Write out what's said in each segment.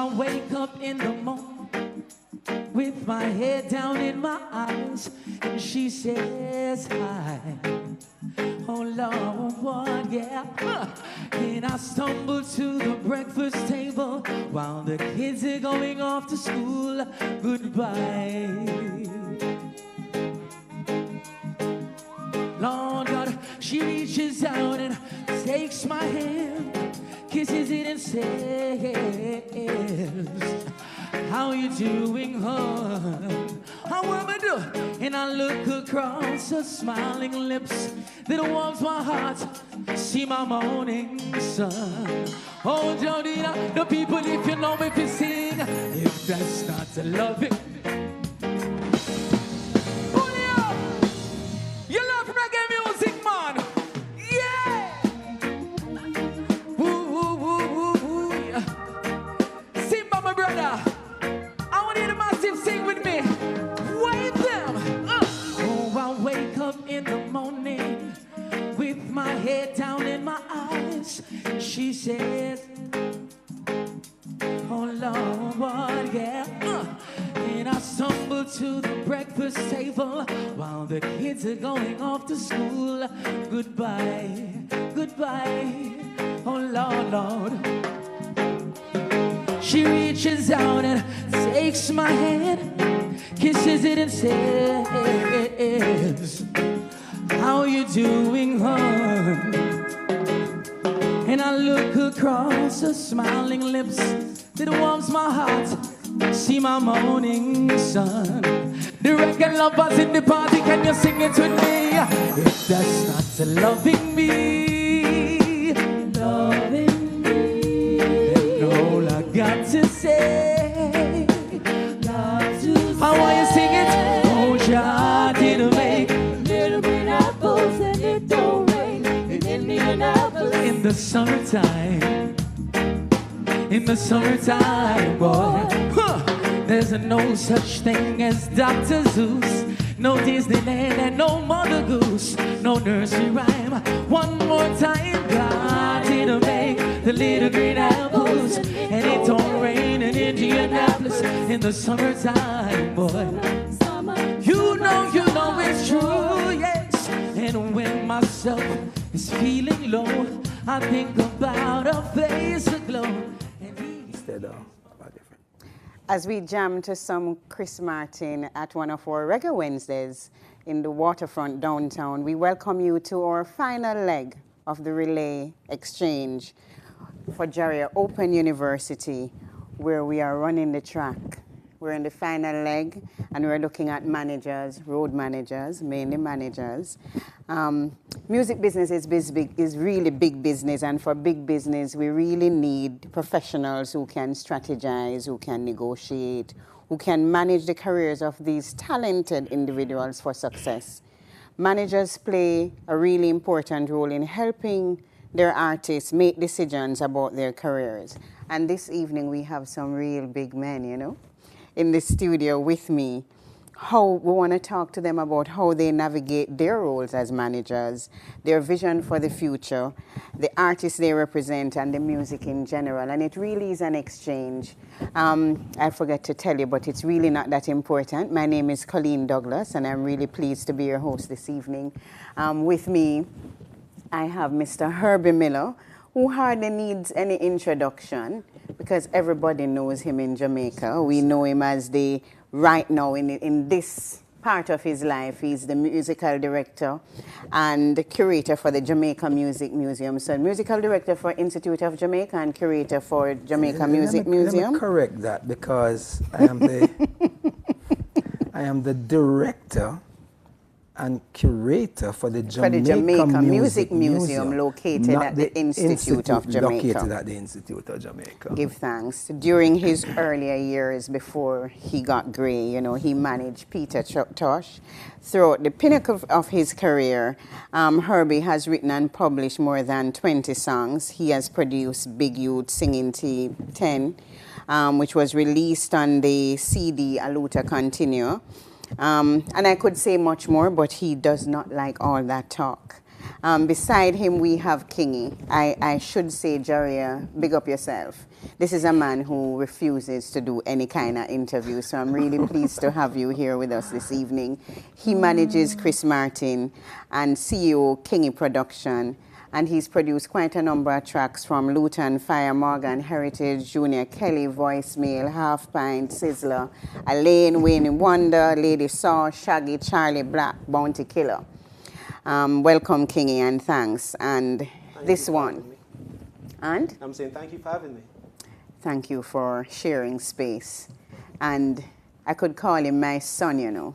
I wake up in the morning with my head down in my eyes, and she says hi. Oh Lord, yeah. And I stumble to the breakfast table while the kids are going off to school. Goodbye. Lord God, she reaches out and takes my hand, kisses it and says, how you doing, hon? How am I doing? And I look across her smiling lips that warms my heart. See my morning sun. Oh, Jodina, the people, if you know, if you sing, if that's not a loving. Julio, you love reggae music, man. Yeah. Woo, woo, woo, woo, woo. Simba, my brother. I want you to massive sing with me. Wave them. Oh, I wake up in the morning with my head down in my eyes. She says, oh Lord, yeah. And I stumble to the breakfast table while the kids are going off to school. Goodbye, goodbye, oh Lord, Lord. She reaches out and takes my hand, kisses it and says, how you doing, hon? And I look across her smiling lips that warms my heart. See my morning sun. The reggae lovers in the party, can you sing it with me? If that's not loving me, loving me, then all I got to say, how are you sing it? Oh, God didn't make little bit apples and it don't rain in Indianapolis in the summertime. In the summertime, boy, there's no such thing as Dr. Zeus, no Disneyland and no Mother Goose, no nursery rhyme. One more time, God didn't make the little green apples, and it don't rain in Indianapolis in the summertime, boy. You know it's true, yes. And when myself is feeling low, I think about a face aglow. As we jam to some Chris Martin at one of our Reggae Wednesdays in the waterfront downtown, we welcome you to our final leg of the relay exchange for Jaria Open University, where we are running the track. We're in the final leg, and we're looking at managers, road managers, mainly managers. Music business is really big business, and for big business, we really need professionals who can strategize, who can negotiate, who can manage the careers of these talented individuals for success. Managers play a really important role in helping their artists make decisions about their careers. And this evening, we have some real big men, you know, in the studio with me. How we want to talk to them about how they navigate their roles as managers, their vision for the future, the artists they represent, and the music in general. And it really is an exchange. I forgot to tell you, but it's really not that important. My name is Colleen Douglas, and I'm really pleased to be your host this evening. With me, I have Mr. Herbie Miller, who hardly needs any introduction because everybody knows him in Jamaica. We know him as right now in this part of his life, he's the musical director and the curator for the Jamaica Music Museum. So musical director for Institute of Jamaica and curator for Jamaica Music Museum. Let me correct that, because I am the I am the director and curator for the Jamaica Music Museum located at the Institute of Jamaica. Located at the Institute of Jamaica. Give thanks. During his earlier years before he got grey, you know, he managed Peter Tosh. Throughout the pinnacle of his career, Herbie has written and published more than 20 songs. He has produced Big Youth Singing Tea 10, which was released on the CD Aluta Continua. And I could say much more, but he does not like all that talk. Beside him, we have Kingy. I should say, Jaria, big up yourself. This is a man who refuses to do any kind of interview, so I'm really pleased to have you here with us this evening. He manages Chris Martin and CEO Kingy Production, and he's produced quite a number of tracks from Luton, Fire, Morgan, Heritage, Junior Kelly, Voicemail, Half Pint, Sizzler, Elaine, Wayne Wonder, Lady Saw, Shaggy, Charlie Black, Bounty Killer. Welcome, Kingy, and thanks. And Thank this one. And? I'm saying thank you for having me. Thank you for sharing space. And I could call him my son, you know,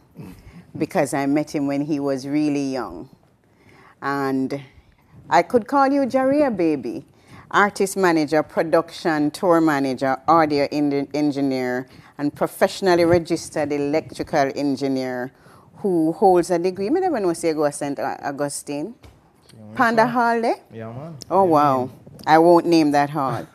because I met him when he was really young. And I could call you Jaria Baby, artist manager, production, tour manager, audio engineer, and professionally registered electrical engineer who holds a degree. I never know if you go to St. Augustine. Panda Hall there? Yeah, man. Oh, wow. I won't name that hall.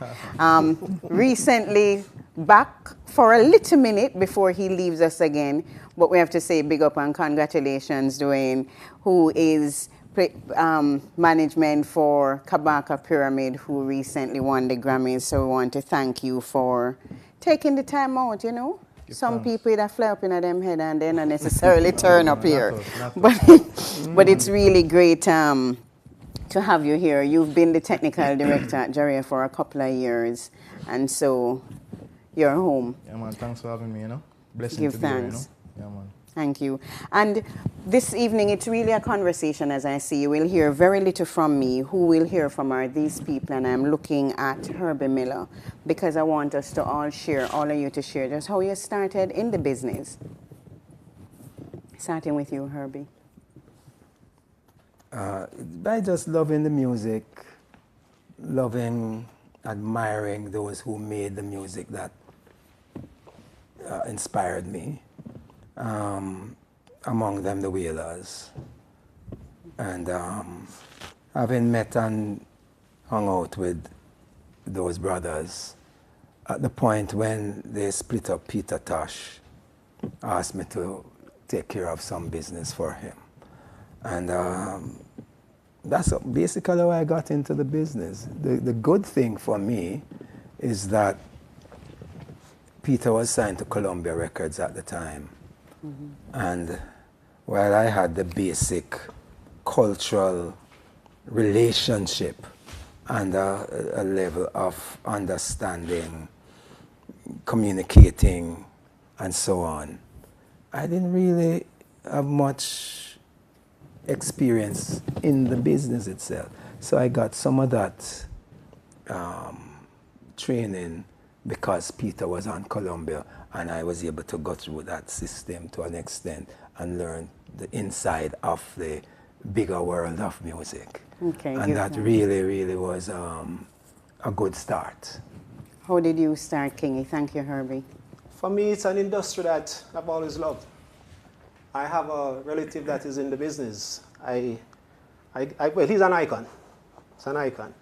Recently back for a little minute before he leaves us again, but we have to say big up and congratulations, Dwayne, who is management for Kabaka Pyramid, who recently won the Grammys. So we want to thank you for taking the time out, you know. Some people that fly up in them head and they not necessarily turn up here. But it's really great to have you here. You've been the technical director at Jaria for a couple of years, and so you're home. Yeah, man, thanks for having me, you know. Blessing Give to be here, thanks. you know. Yeah, man. Thank you. And this evening, it's really a conversation, as I see. You will hear very little from me. Who will hear from are these people, and I'm looking at Herbie Miller, because I want us to all share, all of you to share just how you started in the business. Starting with you, Herbie. By just loving the music, loving, admiring those who made the music that inspired me. Among them the Wailers. And having met and hung out with those brothers, at the point when they split up, Peter Tosh asked me to take care of some business for him. And that's basically how I got into the business. The good thing for me is that Peter was signed to Columbia Records at the time. Mm-hmm. And while I had the basic cultural relationship and a level of understanding, communicating, and so on, I didn't really have much experience in the business itself. So I got some of that training because Peter was on Columbia, and I was able to go through that system to an extent and learn the inside of the bigger world of music. Okay, and that really, really was a good start. How did you start, Kingy? Thank you, Herbie. For me, it's an industry that I've always loved. I have a relative that is in the business. Well, he's an icon. It's an icon.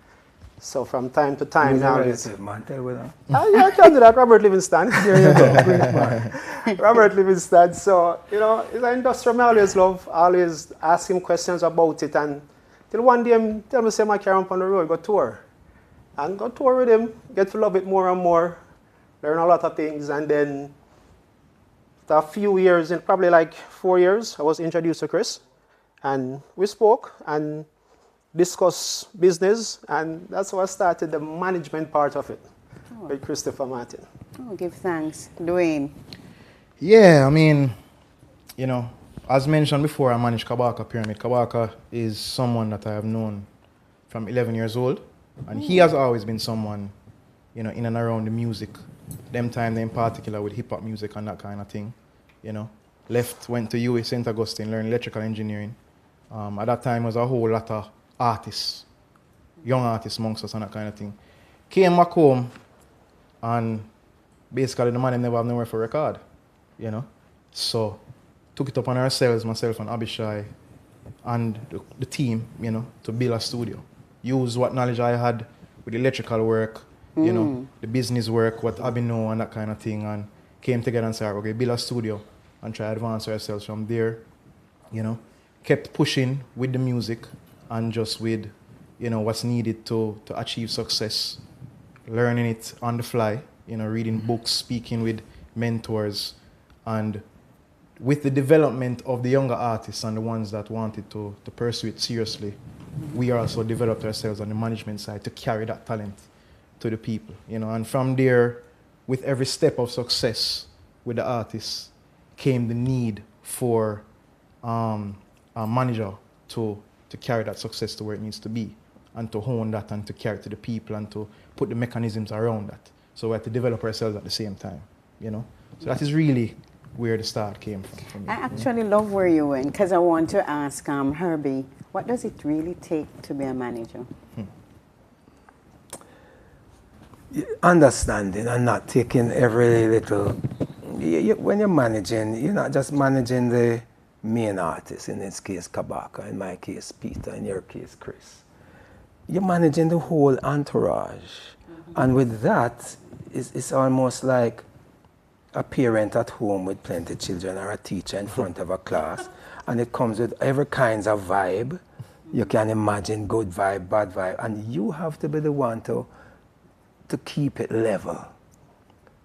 So from time to time Who's now, relative, man? Tell me that. Yeah, I can do that. Robert Livingston. There you go. Great man. Robert Livingston. So, you know, it's an industry I always love. I always ask him questions about it. And till one day, he tell me, say, I carry him on the road, go tour. And go tour with him, get to love it more and more, learn a lot of things. And then after a few years, in probably like 4 years, I was introduced to Chris. And we spoke and discuss business, and that's how I started the management part of it with Christopher Martin. Oh, give thanks. Dwayne. Yeah, I mean, you know, as mentioned before, I manage Kabaka Pyramid. Kabaka is someone that I have known from 11 years old, and he has always been someone, you know, in and around the music. Them time, in particular, with hip-hop music and that kind of thing, you know. Went to UA St. Augustine, learned electrical engineering. At that time, was a whole lot of artists, young artists amongst us and that kind of thing. Came back home, and basically the man never have nowhere for record, you know. So took it upon ourselves, myself and Abishai and the team, you know, to build a studio. Use what knowledge I had with electrical work, you know, the business work, what Abby know and that kind of thing, and came together and said, okay, build a studio and try to advance ourselves from there, you know. Kept pushing with the music, and just with, what's needed to achieve success, learning it on the fly, reading books, speaking with mentors, and with the development of the younger artists and the ones that wanted to pursue it seriously, we also developed ourselves on the management side to carry that talent to the people, and from there, with every step of success with the artists came the need for a manager to carry that success to where it needs to be, and to hone that and to carry it to the people and to put the mechanisms around that. So we had to develop ourselves at the same time, So that is really where the start came from for me. I actually love where you went, because I want to ask Herbie, what does it really take to be a manager? Understanding and not taking every little... when you're managing, you're not just managing the main artist, in this case Kabaka, in my case Peter, in your case Chris. You're managing the whole entourage. And with that, it's almost like a parent at home with plenty of children, or a teacher in front of a class, and it comes with every kinds of vibe. You can imagine good vibe, bad vibe, and you have to be the one to keep it level,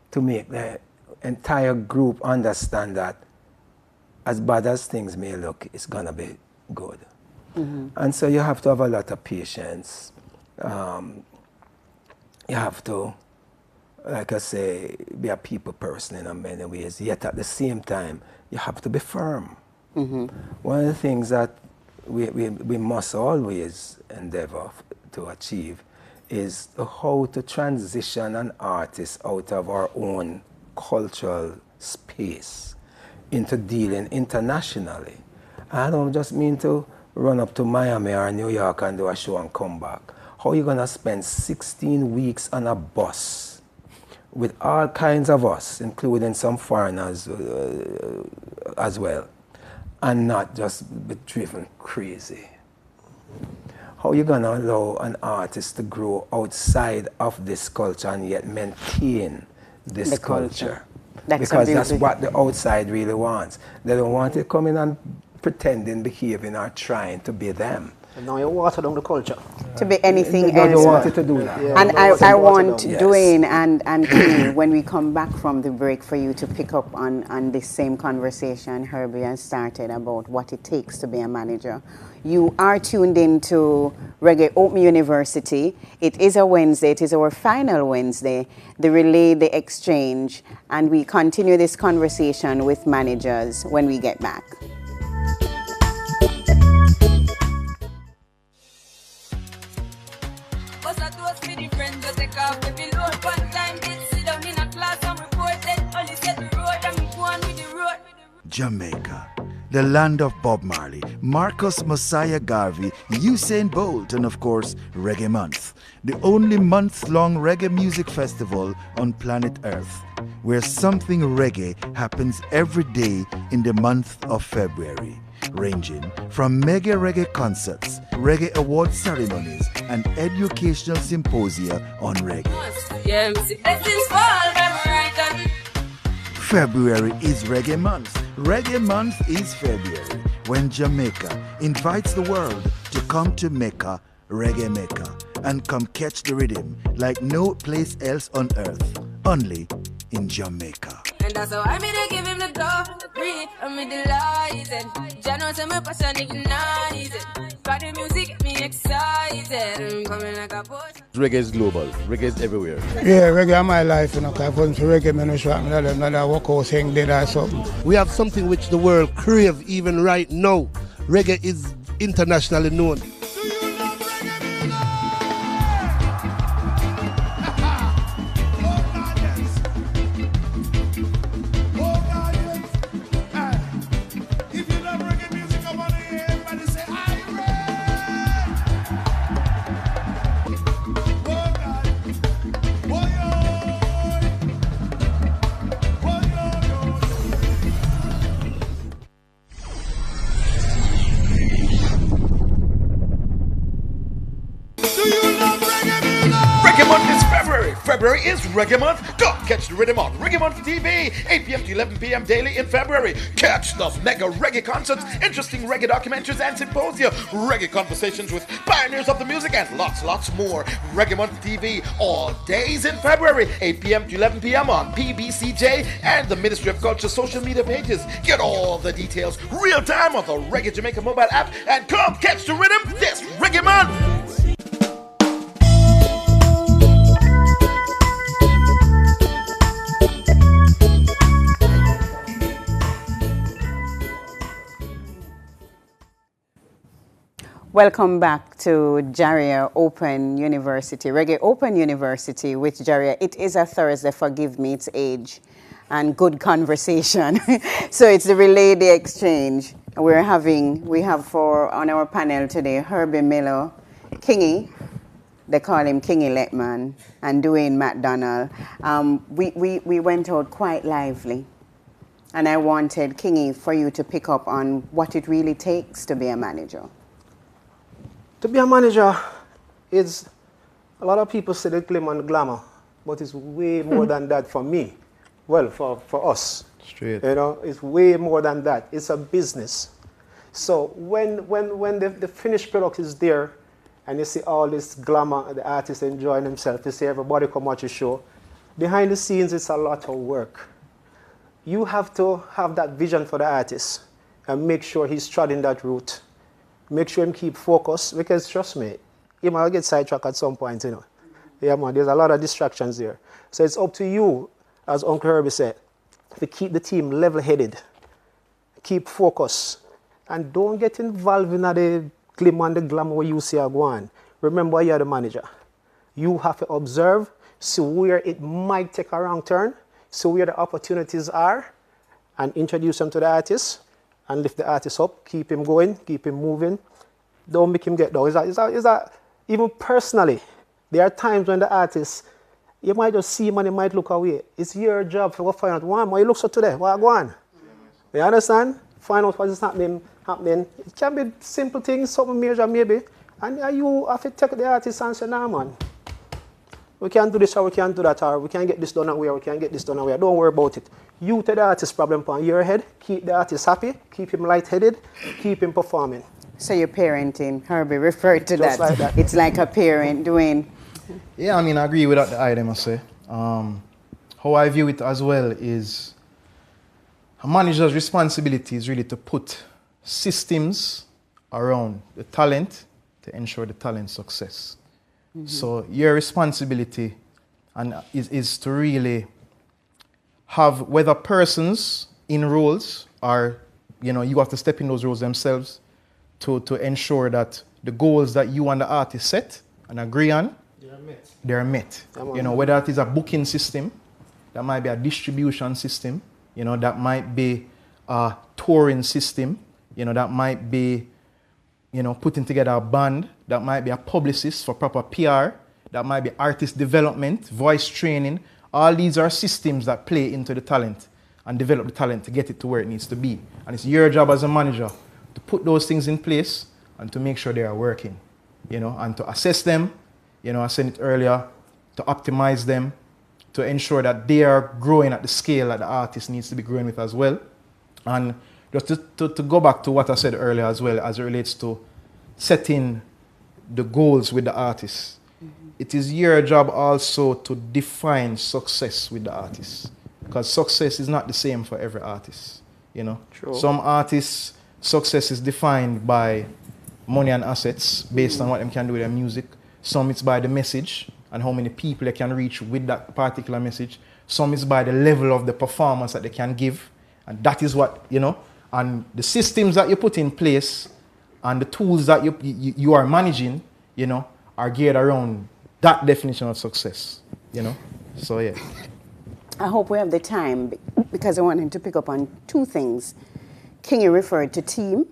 to make the entire group understand that as bad as things may look, it's gonna be good. And so you have to have a lot of patience. You have to, like I say, be a people person in many ways, yet at the same time, you have to be firm. One of the things that we must always endeavor to achieve is how to transition an artist out of our own cultural space into dealing internationally. I don't just mean to run up to Miami or New York and do a show and come back. How are you going to spend 16 weeks on a bus with all kinds of us, including some foreigners as well, and not just be driven crazy? How are you going to allow an artist to grow outside of this culture and yet maintain this culture? Because that's what the outside really wants. They don't want to come in and pretending, behaving, or trying to be them. And now you water down the culture. To be anything They else. don't want it to do that. And I want Dwayne and Kenny, when we come back from the break, for you to pick up on this same conversation Herbie has started about what it takes to be a manager. You are tuned into Reggae Open University. It is a Wednesday. It is our final Wednesday, the Relay, the Exchange. And we continue this conversation with managers when we get back. Jamaica, the land of Bob Marley, Marcus Messiah Garvey, Usain Bolt, and of course, Reggae Month, the only month-long reggae music festival on planet Earth, where something reggae happens every day in the month of February, ranging from mega reggae concerts, reggae award ceremonies, and educational symposia on reggae. February is Reggae Month. Reggae Month is February, when Jamaica invites the world to come to Mecca, Reggae Mecca, and come catch the rhythm like no place else on earth, only in Jamaica. And that's how I made to give him the glory. I'm delighted. Jano say my passion ignited. Party music get me excited. I'm coming like a boss. Reggae is global. Reggae is everywhere. Yeah, reggae is my life, you know. I've gone to reggae, man, I walk out saying did or something. We have something which the world crave even right now. Reggae is internationally known. February is Reggae Month. Come catch the rhythm on Reggae Month TV, 8 p.m. to 11 p.m. daily in February. Catch the mega reggae concerts, interesting reggae documentaries and symposia, reggae conversations with pioneers of the music, and lots more. Reggae Month TV all days in February, 8 p.m. to 11 p.m. on PBCJ and the Ministry of Culture social media pages. Get all the details real time on the Reggae Jamaica mobile app and come catch the rhythm this Reggae Month. Welcome back to Jaria Open University, Reggae Open University with Jaria. It is a Thursday, forgive me, it's age and good conversation. So it's the Relay the Exchange. We have on our panel today, Herbie Miller, Kingy, they call him Kingy Letman, and Dwayne McDonald. We went out quite lively. And I wanted, Kingy, for you to pick up on what it really takes to be a manager. To be a manager is, a lot of people say they claim on glamour, but it's way more than that for me. Well, for us. Straight. You know, it's way more than that. It's a business. So when the finished product is there and you see all this glamour, the artists enjoying themselves, you see everybody come watch your show, behind the scenes it's a lot of work. You have to have that vision for the artist and make sure he's treading that route. Make sure him keep focus, because trust me, he might get sidetracked at some point, you know. Yeah, man, there's a lot of distractions there. So it's up to you, as Uncle Herbie said, to keep the team level-headed, keep focus, and don't get involved in the glimmer and the glamour where you see are going. Remember, you're the manager. You have to observe, see where it might take a wrong turn, see where the opportunities are, and introduce them to the artist. And lift the artist up, keep him going, keep him moving. Don't make him get down. Is that even personally, there are times when the artist, you might just see him and he might look away. It's your job to go find out, why you look so today? What go on? You understand? Find out what is happening. It can be simple things, something major maybe. And you have to take the artist and say, nah, man, we can't do this or we can't do that, or we can't get this done away or we can't get this done away. Don't worry about it. You take the artist problem on your head, keep the artist happy, keep him lightheaded, keep him performing. So you're parenting, Herbie referred to Just that. like that. It's like a parent doing. Yeah, I mean, I agree with that, the item I say. How I view it as well is a manager's responsibility is really to put systems around the talent to ensure the talent's success. Mm-hmm. So your responsibility is to really have, whether persons in roles or, you have to step in those roles themselves to ensure that the goals that you and the artist set and agree on, they're met. Whether it is a booking system, that might be a distribution system, that might be a touring system, that might be, putting together a band, that might be a publicist for proper PR, that might be artist development, voice training. All these are systems that play into the talent and develop the talent to get it to where it needs to be. And it's your job as a manager to put those things in place and to make sure they are working, and to assess them, I said it earlier, to optimize them, to ensure that they are growing at the scale that the artist needs to be growing with as well. And just to go back to what I said earlier as well, as it relates to setting the goals with the artist. It is your job also to define success with the artist, because success is not the same for every artist. True. Some artists' success is defined by money and assets based on what they can do with their music. Some it's by the message and how many people they can reach with that particular message. Some is by the level of the performance that they can give, and that is what and the systems that you put in place and the tools that you are managing, are geared around that definition of success, So, yeah. I hope we have the time because I wanted to pick up on two things. Kingy referred to team,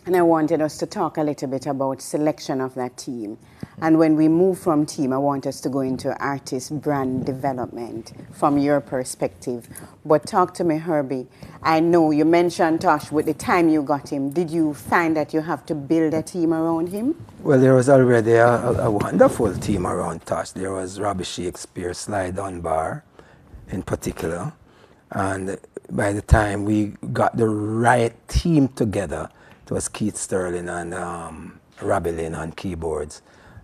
and I wanted us to talk a little bit about selection of that team. And when we move from team, I want us to go into artist brand development from your perspective. But talk to me, Herbie. I know you mentioned Tosh with the time you got him. Did you find that you have to build a team around him? Well, there was already a wonderful team around Tosh. There was Robbie Shakespeare, Sly Dunbar, in particular. And by the time we got the right team together, it was Keith Sterling and Robbie Lynn on keyboards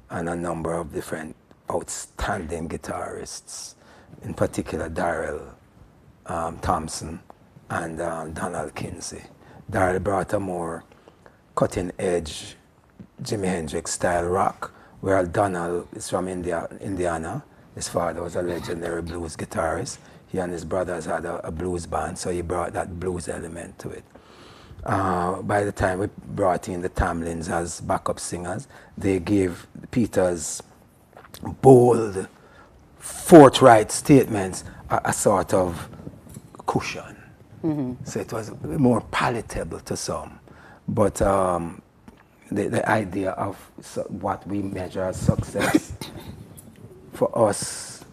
and a number of different outstanding guitarists, in particular Darrell Thompson and Donald Kinsey. Darrell brought a more cutting-edge Jimi Hendrix style rock, where Donald is from Indiana. His father was a legendary blues guitarist. He and his brothers had a blues band, so he brought that blues element to it. By the time we brought in the Tamlins as backup singers, they gave Peter's bold, forthright statements a sort of cushion. So it was more palatable to some. But the idea of what we measure as success, for us,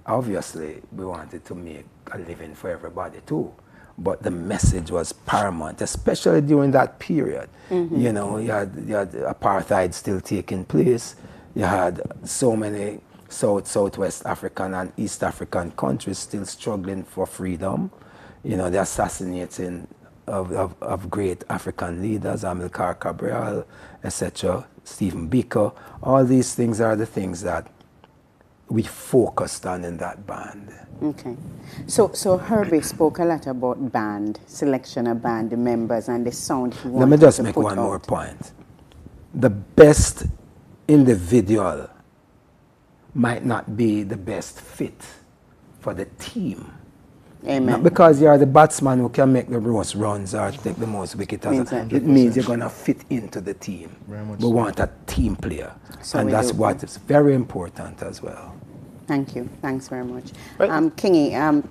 obviously, we wanted to make a living for everybody too. But the message was paramount, especially during that period. You know, you had apartheid still taking place. You had so many Southwest African and East African countries still struggling for freedom. You know, the assassinating of great African leaders, Amilcar Cabral, etc., Stephen Biko. All these things are the things that we focused on in that band. Okay. So Herbie spoke a lot about band, selection of band, the members, and the sound he wanted to put out. Let me just make one more point. The best individual might not be the best fit for the team. Amen. Not because you're the batsman who can make the most runs or take the most wickets. It means you're going to fit into the team. We want a team player. So and that's what is very important as well. Thank you. Thanks very much. Kingy,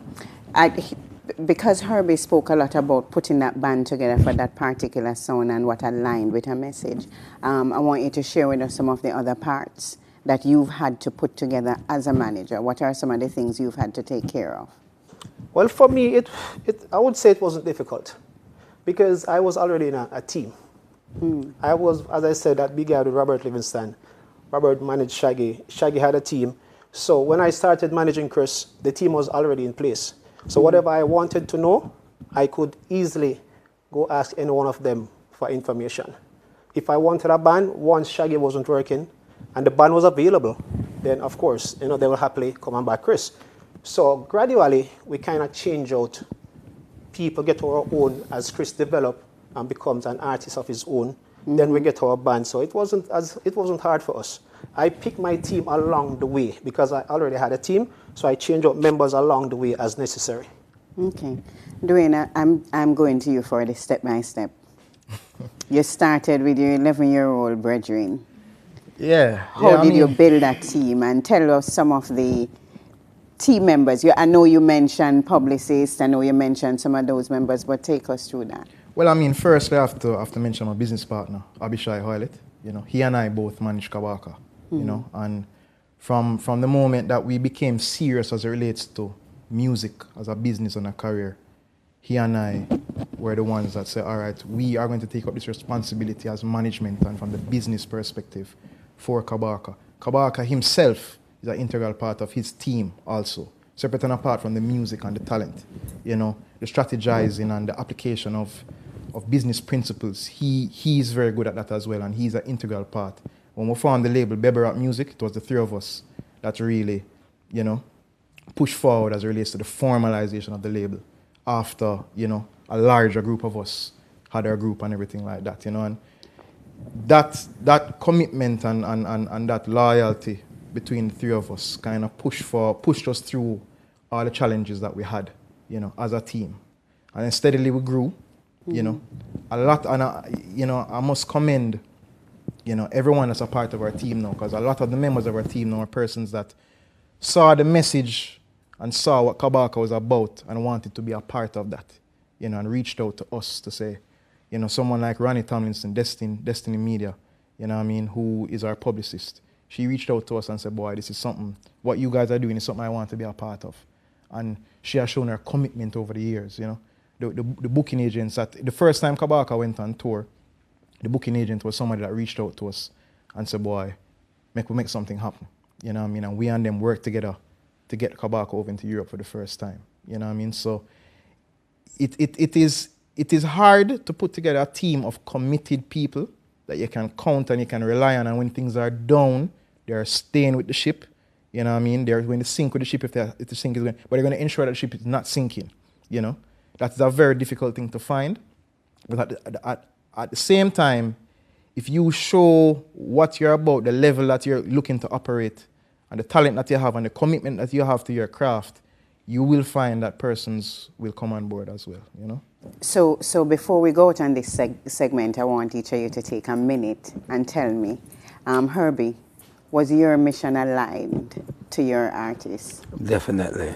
because Herbie spoke a lot about putting that band together for that particular sound and what aligned with her message, I want you to share with us some of the other parts that you've had to put together as a manager. What are some of the things you've had to take care of? Well, for me, I would say it wasn't difficult because I was already in a team. I was, as I said, that big guy with Robert Livingston. Robert managed Shaggy. Shaggy had a team. So when I started managing Chris, the team was already in place. So whatever I wanted to know, I could easily go ask any one of them for information. If I wanted a band, once Shaggy wasn't working and the band was available, then of course, they will happily come and back Chris. So gradually, we kind of change out. People get our own as Chris develops and becomes an artist of his own. Then we get our band. So it wasn't hard for us. I picked my team along the way because I already had a team. So I changed out members along the way as necessary. Okay, Dwayne, I'm going to you for the step by step. You started with your 11-year-old brethren. Yeah. How did you build that team? And tell us some of the team members. I know you mentioned publicists, I know you mentioned some of those members, but take us through that. Well, I mean, first I have to mention my business partner, Abishai Hoylett. You know, he and I both manage Kabaka. You know, and from the moment that we became serious as it relates to music as a business and a career, he and I were the ones that said, all right, we are going to take up this responsibility as management and from the business perspective for Kabaka. Kabaka himself is an integral part of his team also, separate and apart from the music and the talent. You know, the strategizing and the application of business principles, he is very good at that as well, and he's an integral part. When we formed the label Bebe Rock Music, it was the three of us that really, you know, pushed forward as it relates to the formalization of the label after, you know, a larger group of us had our group and everything like that, you know. And that commitment and that loyalty between the three of us kind of pushed us through all the challenges that we had, you know, as a team. And then steadily we grew, you know, a lot. And, you know, I must commend, you know, everyone that's a part of our team now, because a lot of the members of our team now are persons that saw the message and saw what Kabaka was about and wanted to be a part of that, you know, and reached out to us to say, you know, someone like Ronnie Tomlinson, Destiny Media, you know what I mean, who is our publicist. She reached out to us and said, boy, this is something, what you guys are doing is something I want to be a part of. And she has shown her commitment over the years, you know. The booking agents, the first time Kabaka went on tour, the booking agent was somebody that reached out to us and said, boy, we make something happen. You know what I mean? And we and them worked together to get Kabaka over into Europe for the first time. You know what I mean? So it is hard to put together a team of committed people that you can count and you can rely on, and when things are down, they are staying with the ship. You know what I mean? They're going to sink with the ship if the sink is going, but they're going to ensure that the ship is not sinking. You know, that's a very difficult thing to find. But at the same time, if you show what you're about, the level that you're looking to operate, and the talent that you have, and the commitment that you have to your craft, you will find that persons will come on board as well. You know. So before we go out on this segment, I want each of you to take a minute and tell me, Herbie, was your mission aligned to your artists? Definitely.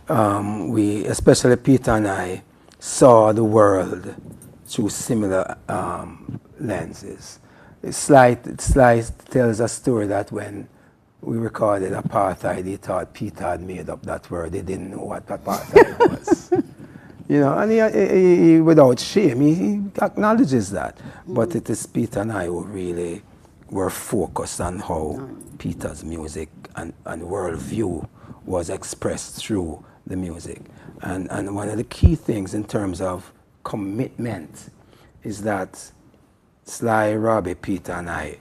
We, especially Peter and I, saw the world through similar lenses. Slight tells a story that when we recorded Apartheid, he thought Peter had made up that word. He didn't know what Apartheid was. You know, and he without shame, he acknowledges that. But it is Peter and I who really were focused on how Peter's music and worldview was expressed through the music. And one of the key things in terms of commitment is that Sly, Robbie, Peter, and I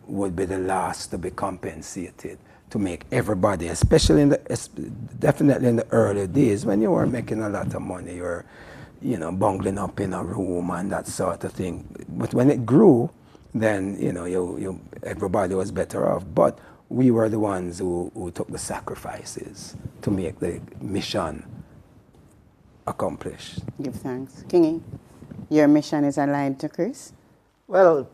would be the last to be compensated, to make everybody, especially definitely in the early days when you were making a lot of money, you were, you know, bungling up in a room and that sort of thing. But when it grew, then, you know, everybody was better off. But we were the ones who took the sacrifices to make the mission accomplished. Give thanks. Kingy, your mission is aligned to Chris? Well,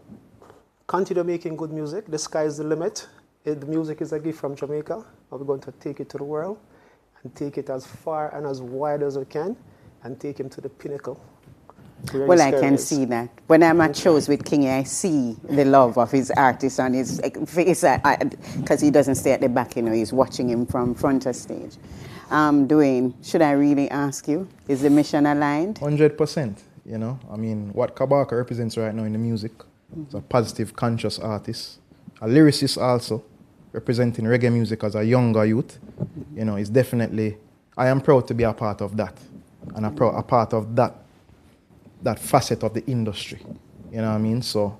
continue making good music. The sky is the limit. The music is a gift from Jamaica. We're going to take it to the world and take it as far and as wide as we can and take him to the pinnacle. Well, I can see that. When I'm at shows with Kingy, I see the love of his artist on his face, because he doesn't stay at the back, you know, he's watching him from front of stage. Dwayne, should I really ask you, is the mission aligned? 100%, you know. I mean, what Kabaka represents right now in the music, is a positive, conscious artist, a lyricist also, representing reggae music as a younger youth, you know, is definitely, I am proud to be a part of that, and a part of that facet of the industry, you know what I mean? So,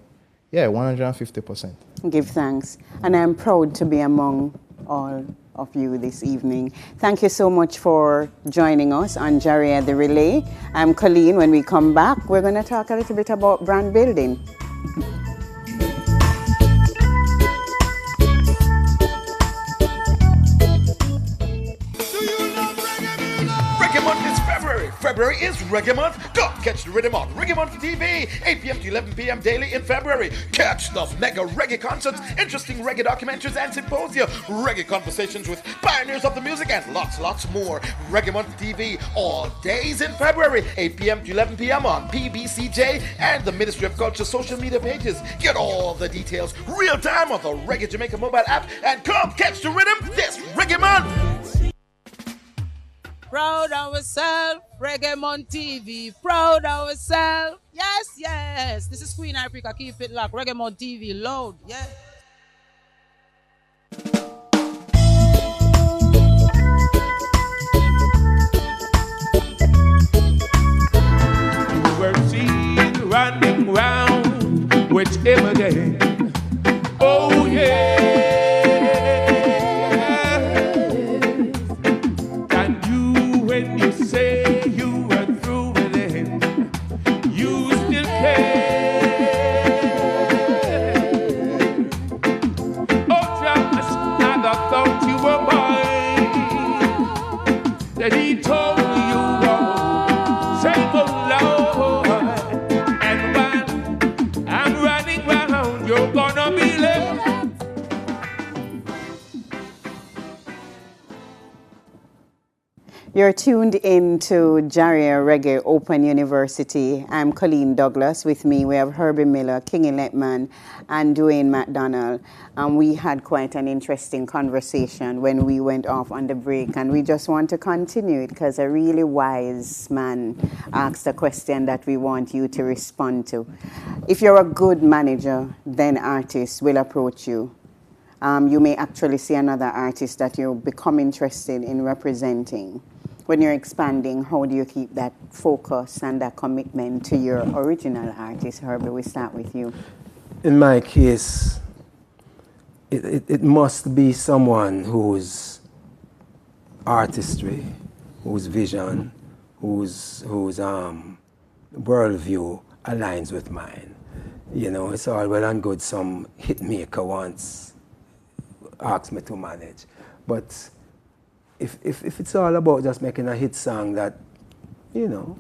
yeah, 150%. Give thanks. And I'm proud to be among all of you this evening. Thank you so much for joining us on Jaria the Relay. I'm Colleen. When we come back, we're going to talk a little bit about brand building. February is Reggae Month. Go catch the rhythm on Reggae Month TV, 8 p.m. to 11 p.m. daily in February. Catch the mega reggae concerts, interesting reggae documentaries and symposia, reggae conversations with pioneers of the music, and lots more. Reggae Month TV all days in February, 8 p.m. to 11 p.m. on PBCJ and the Ministry of Culture social media pages. Get all the details real time on the Reggae Jamaica mobile app and come catch the rhythm this Reggae Month. Proud of ourselves, Reggae Month TV. Proud of ourselves. Yes. This is Queen Africa. Keep it locked. Reggae Month TV. Load. Yeah. We're seen running round with him again. Oh yeah. When you say you were through with him, you still care. Oh, just I thought you were mine. That he told you wrong. Say, oh Lord. And when I'm running round, you're gonna be late. You're tuned in to Jaria Reggae Open University. I'm Colleen Douglas. With me, we have Herbie Miller, Kingy Letman, and Dwayne McDonald. And we had quite an interesting conversation when we went off on the break. And we just want to continue it because a really wise man asked a question that we want you to respond to. If you're a good manager, then artists will approach you you may actually see another artist that you become interested in representing. When you're expanding, how do you keep that focus and that commitment to your original artist? Herbie, we start with you. In my case, it must be someone whose artistry, whose vision, whose worldview aligns with mine. You know, it's all well and good some hit maker once asked me to manage. But if it's all about just making a hit song that, you know,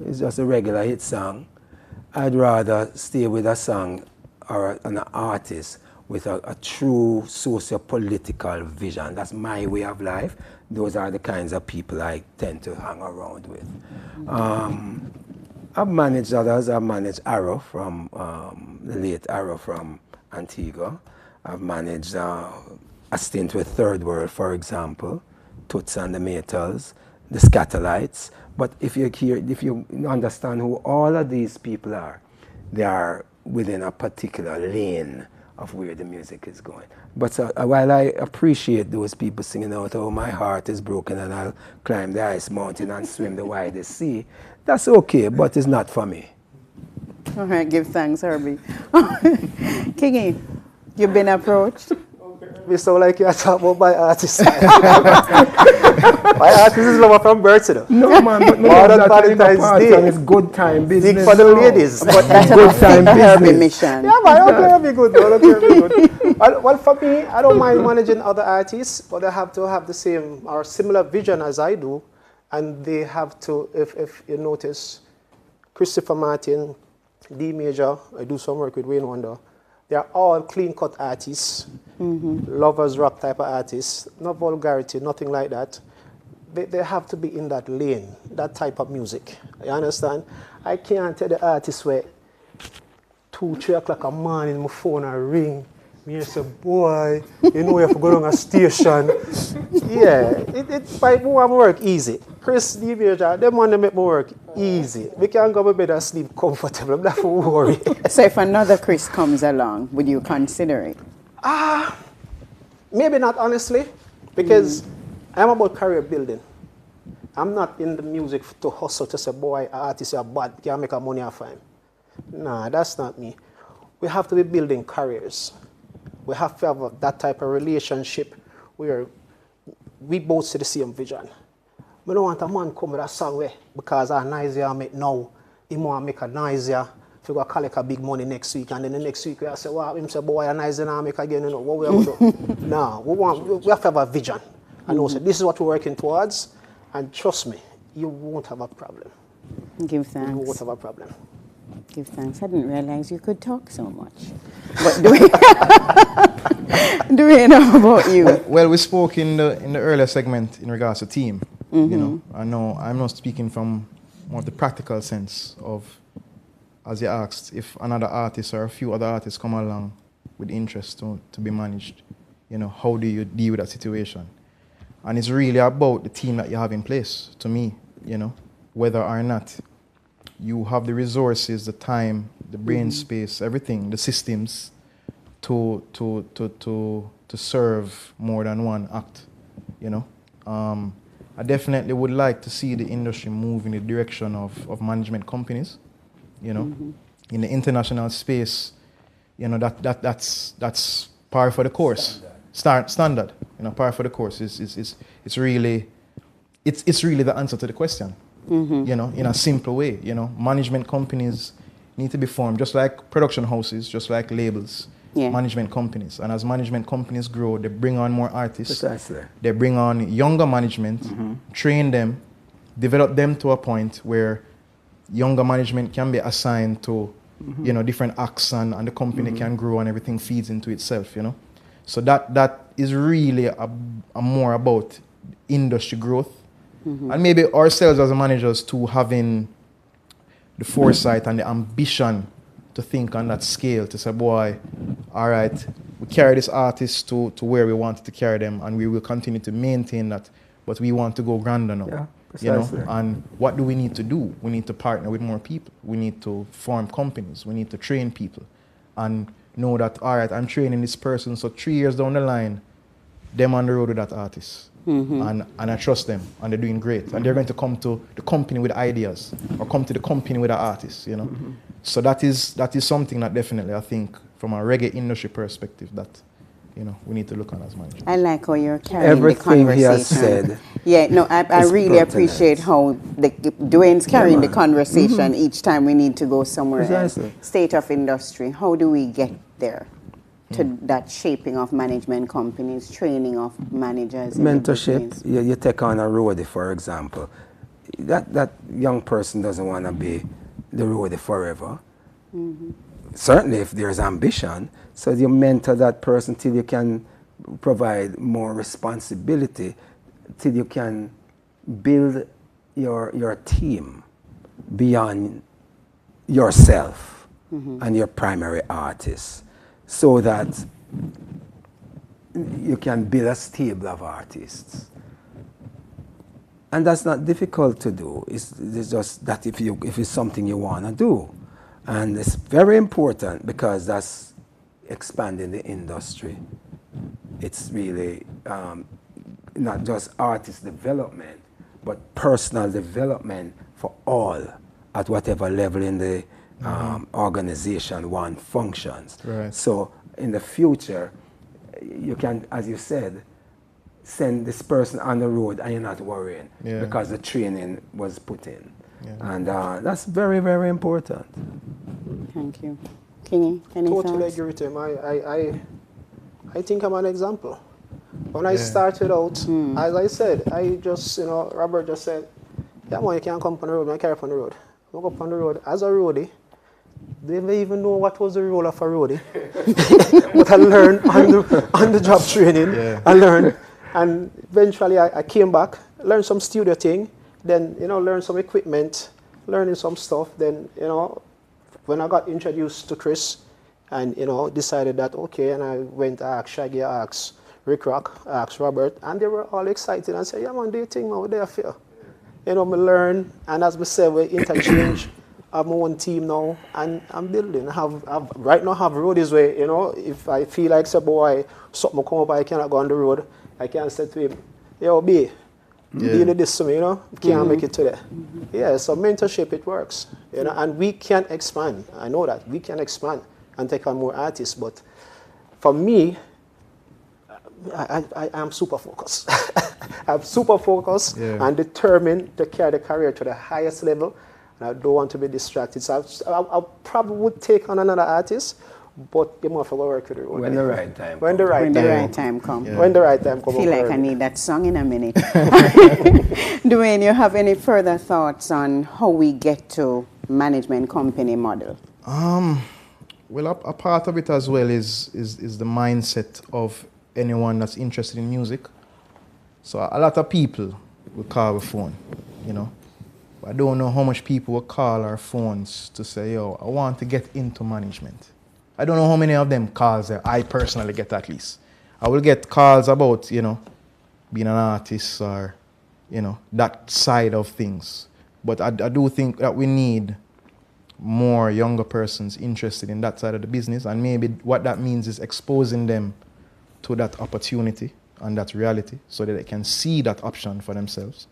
is just a regular hit song, I'd rather stay with a song or an artist with a true socio-political vision. That's my way of life. Those are the kinds of people I tend to hang around with. I've managed others. I've managed Arrow from, the late Arrow from Antigua. I've managed a stint with Third World, for example, Toots and the Maytals, the Scatterlights. But if you understand who all of these people are, they are within a particular lane of where the music is going. But while I appreciate those people singing out, oh, my heart is broken and I'll climb the ice mountain and swim the widest sea, that's okay, but it's not for me. All right, give thanks, Herbie. Kingy, you've been approached? We sound like you're talking about my artist. My artist is lover from birth, you know. No, man, but no, that Valentine's Day. It's good time business. Big for the ladies. But that's good time Herbie business. mission. Yeah, man, I don't care if you're good. I don't care if you're good. Well, for me, I don't mind managing other artists, but they have to have the same or similar vision as I do. And they have to, if you notice, Christopher Martin, D Major, I do some work with Wayne Wonder. They are all clean-cut artists, lovers rock type of artists, no vulgarity, nothing like that. They have to be in that lane, that type of music. You understand? I can't tell the artist where 2, 3 o'clock a morning, my phone a ring. Me say, boy, you know you have to go down a station. Yeah, it might work easy. Chris, D Major, them want to make me work easy. We can go to bed and sleep comfortable. I'm not for worry. So if another Chris comes along, would you consider it? Maybe not, honestly, because I'm about career building. I'm not in the music to hustle to say, boy, artists are bad, can't make a money off him. Nah, that's not me. We have to be building careers. We have to have that type of relationship where we both see the same vision. I don't want a man come with a song where, because I'm nice here, I make now, he want to make a nice here, if you go collect a big money next week, and then the next week I say, well, him say, boy, I'm nice here, I make again, you know, what we have to do? No, we have to have a vision. And also, this is what we're working towards, and trust me, you won't have a problem. Give thanks. You won't have a problem. Give thanks. I didn't realize you could talk so much. But do we know about you? Well, we spoke in the earlier segment in regards to team. You know, I know I'm not speaking from more of the practical sense of, as you asked, if another artist or a few other artists come along with interest to be managed, you know, how do you deal with that situation? And it's really about the team that you have in place, to me, you know, whether or not you have the resources, the time, the brain space, everything, the systems to serve more than one act, you know. I definitely would like to see the industry move in the direction of management companies, you know. In the international space, you know, that's par for the course. Standard, you know, par for the course it's really the answer to the question. You know, in a simple way, you know, management companies need to be formed, just like production houses, just like labels, management companies. And as management companies grow, they bring on more artists. Precisely. They bring on younger management, train them, develop them to a point where younger management can be assigned to, you know, different acts and the company can grow and everything feeds into itself, you know. So that is really a more about industry growth. And maybe ourselves as managers too, having the foresight and the ambition to think on that scale, to say, boy, all right, we carry this artist to where we wanted to carry them, and we will continue to maintain that, but we want to go grander now. Yeah, you precisely. know? And what do we need to do? We need to partner with more people. We need to form companies. We need to train people. And know that, all right, I'm training this person, so 3 years down the line, them on the road with that artist. And I trust them, and they're doing great. And they're going to come to the company with ideas, or come to the company with an artist, you know. So that is something that definitely, I think, from a reggae industry perspective, that, you know, we need to look on as management. I like how you're carrying Everything the he has conversation. said Yeah, no, I is really pertinent. appreciate how Dwayne's carrying the man. conversation each time we need to go somewhere Precisely. else. State of industry, how do we get there? To that shaping of management companies, training of managers. in the mentorship. business. You take on a roadie, for example. That young person doesn't want to be the roadie forever. Certainly, if there's ambition, so you mentor that person till you can provide more responsibility, till you can build your team beyond yourself and your primary artist, so that you can build a stable of artists. And that's not difficult to do. It's just that if it's something you want to do. And it's very important because that's expanding the industry. It's really not just artist development, but personal development for all at whatever level in the organization one functions. Right. So in the future, you can, as you said, send this person on the road and you're not worrying because the training was put in. And that's very, very important. Thank you. Kingy, any Totally thoughts? agree with him. I think I'm an example. When I started out, as I said, I just, Robert just said, yeah, man, you can't come on the road, I carry up on the road. I go up on the road as a roadie. They didn't even know what was the role of a roadie. But I learned on the job training. I learned. And eventually I came back, learned some studio thing, then, learned some equipment, learning some stuff. Then, when I got introduced to Chris and, decided that, okay, and I went to ask Shaggy, I asked Rick Rock, I asked Robert, and they were all excited and said, yeah, man, do you think, man, we're there for you? Me learn, and as we said, we interchange. I have my own team now, and I'm building. Right now I have roadies where, if I feel like, say, boy, something come up, I cannot go on the road, I can say to him, yo, B, deal with this to me, can't make it today. Yeah, so mentorship, it works, and we can expand. I know that. We can expand and take on more artists, but for me, I am super focused. I'm super focused and determined to carry the career to the highest level. And I don't want to be distracted. So I probably would take on another artist, but you must work with it. When the right time When the right time comes. When the right time comes. I feel like I need that song in a minute. Dwayne, you have any further thoughts on how we get to management company model? Well, a part of it as well is the mindset of anyone that's interested in music. So a lot of people will call the phone, I don't know how much people will call our phones to say, yo, I want to get into management. I don't know how many of them calls that I personally get at least. I will get calls about, being an artist or, that side of things. But I do think that we need more younger persons interested in that side of the business, and maybe what that means is exposing them to that opportunity and that reality so that they can see that option for themselves,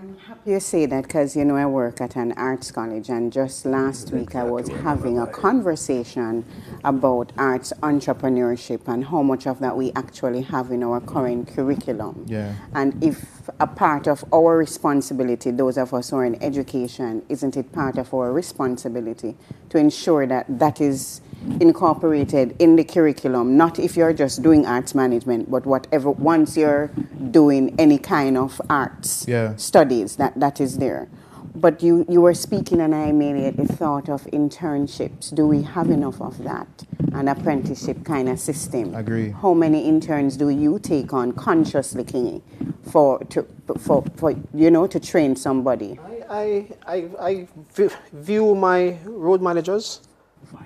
I'm happy you say that because, I work at an arts college, and just last week I was having a conversation about arts entrepreneurship and how much of that we actually have in our current curriculum. Yeah. And if a part of our responsibility, those of us who are in education, isn't it part of our responsibility to ensure that that is incorporated in the curriculum, not if you're just doing arts management, but whatever, once you're doing any kind of arts studies, that is there. But you were speaking and I immediately thought of internships. Do we have enough of that? An apprenticeship kind of system. Agree. How many interns do you take on consciously, Kingy, to train somebody? I view my road managers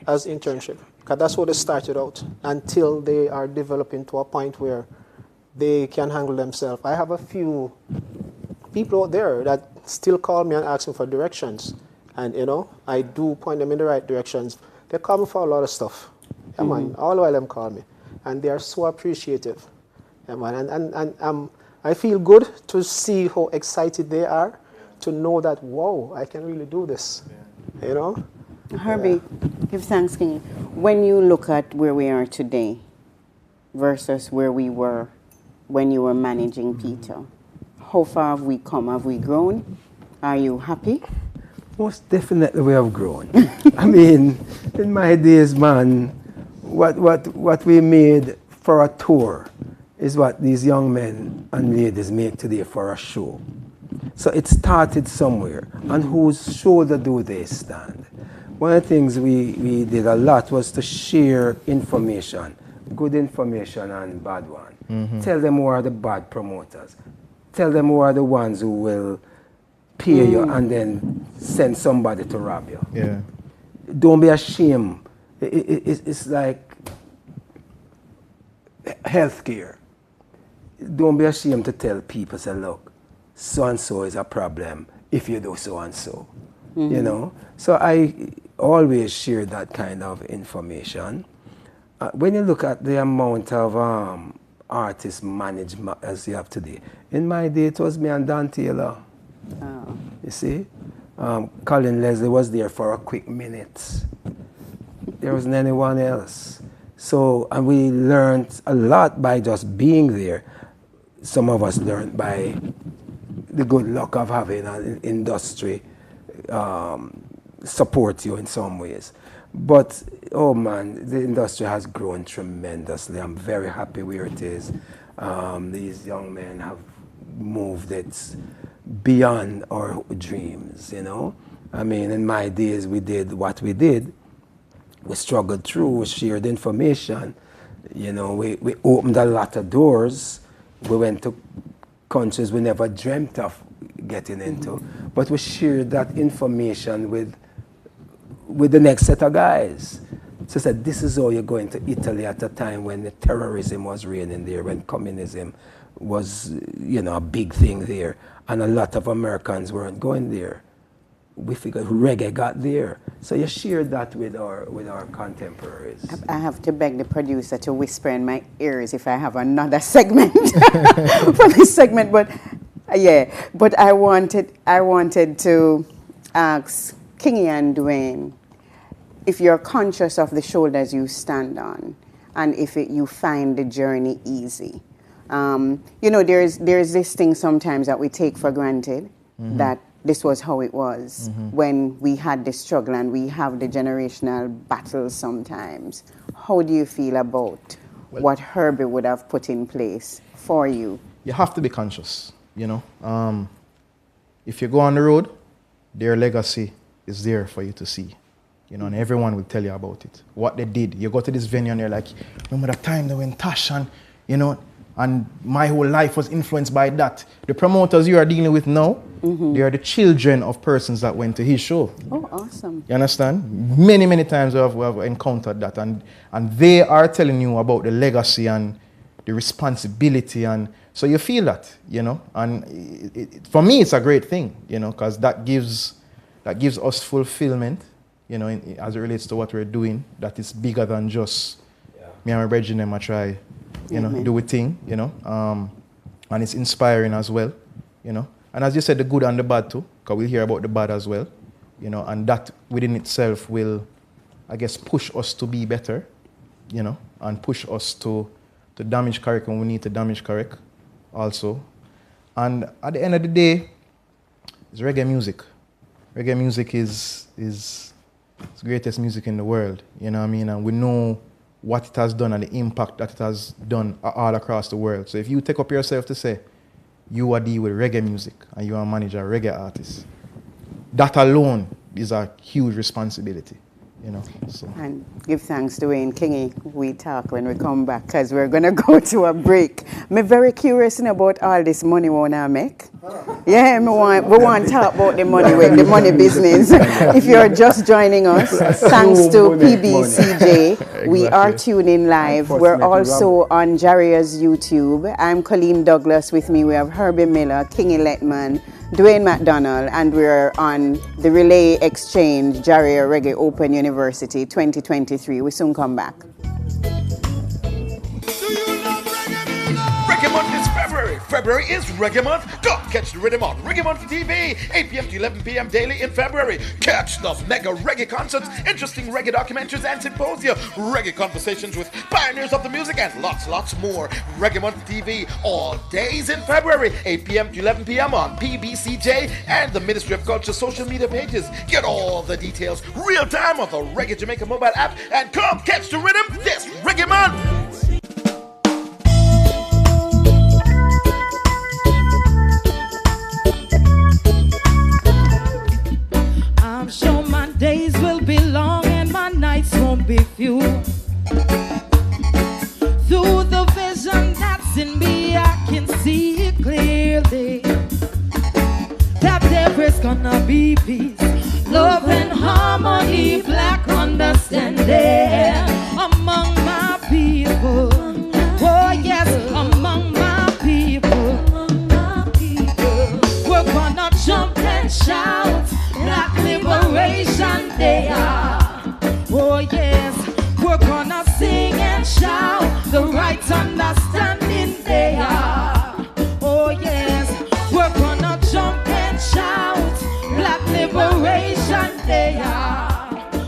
as internship, because that's what they started out until they are developing to a point where they can handle themselves. I have a few people out there that still call me and ask me for directions, and I do point them in the right directions. They call me for a lot of stuff. Yeah, man, all the while them call me. And they are so appreciative. Yeah, man, and I feel good to see how excited they are to know that, whoa, I can really do this, you know? Herbie, give thanks, King. When you look at where we are today versus where we were when you were managing Peter, how far have we come? Have we grown? Are you happy? Most definitely we have grown. I mean, in my days, man, what we made for a tour is what these young men and ladies make today for a show. So it started somewhere. On whose shoulder do they stand? One of the things we did a lot was to share information, good information and bad one. Tell them who are the bad promoters. Tell them who are the ones who will pay you and then send somebody to rob you. Yeah. Don't be ashamed. It's like healthcare. Don't be ashamed to tell people, say, look, so-and-so is a problem if you do so-and-so. You know? So I always share that kind of information. When you look at the amount of artist management as you have today, in my day it was me and Dan Taylor. You see? Colin Leslie was there for a quick minute. There wasn't anyone else. So, and we learned a lot by just being there. Some of us learned by the good luck of having an industry support you in some ways. But, oh man, the industry has grown tremendously. I'm very happy where it is. These young men have moved it beyond our dreams, you know. I mean, in my days, we did what we did. We struggled through, we shared information. You know, we opened a lot of doors. We went to countries we never dreamt of getting into. But we shared that information with the next set of guys. So I said, this is how you're going to Italy at a time when the terrorism was reigning there, when communism was, you know, a big thing there. And a lot of Americans weren't going there. We figured reggae got there. So you shared that with our contemporaries. I have to beg the producer to whisper in my ears if I have another segment for this segment. But yeah, but I wanted to ask Kingy and Dwayne if you're conscious of the shoulders you stand on, and if you find the journey easy. You know, there's this thing sometimes that we take for granted, that this was how it was when we had the struggle, and we have the generational battles sometimes. How do you feel about what Herbie would have put in place for you? You have to be conscious, you know. If you go on the road, their legacy is there for you to see. You know, and everyone will tell you about it. What they did. You go to this venue and you're like, remember the time they went Tash and, you know, and my whole life was influenced by that. The promoters you are dealing with now, they are the children of persons that went to his show. Oh, awesome. You understand? Many, many times we have encountered that. And they are telling you about the legacy and the responsibility. And so you feel that, you know. And for me, it's a great thing, you know, because that gives us fulfillment, you know, as it relates to what we're doing. That is bigger than just me and my brethren them I try, you know, do a thing, you know. And it's inspiring as well, you know. And as you said, the good and the bad too, because we'll hear about the bad as well, you know, and that within itself will, I guess, push us to be better, you know, and push us to damage correct when we need to damage correct also. And at the end of the day, it's reggae music. Reggae music is the greatest music in the world, you know what I mean? And we know what it has done and the impact that it has done all across the world. So if you take up yourself to say, you are dealing with reggae music and you are manage a reggae artist, that alone is a huge responsibility, you know. So. And give thanks to Wayne Kingy. We talk when we come back, because we're going to go to a break. I'm very curious about all this money we want to make. Yeah, we want to talk about the money, the money business. If you're just joining us, thanks to PBCJ, we are tuning live. We're also on Jaria's YouTube. I'm Colleen Douglas. With me, we have Herbie Miller, Kingy Letman, Dwayne McDonald, and we're on the Relay Exchange, Jaria Reggae Open University 2023. We soon come back. Reggae Month is February. February is Reggae Month. Go catch the rhythm on Reggae Month TV, 8 p.m. to 11 p.m. daily in February. Catch the mega reggae concerts, interesting reggae documentaries and symposia, reggae conversations with pioneers of the music, and lots more. Reggae Month TV all days in February, 8 p.m. to 11 p.m. on PBCJ and the Ministry of Culture social media pages. Get all the details real time on the Reggae Jamaica mobile app and come catch the rhythm this Reggae Month. I'm sure my days will be long and my nights won't be few. Through the vision that's in me, I can see it clearly that there is gonna be peace, love and harmony, black understanding among my people. Oh yes, among my people. We're gonna jump and shout, Black Liberation Day. Oh yes, we're gonna sing and shout, the right understanding day. Oh yes, we're gonna jump and shout, Black Liberation Day.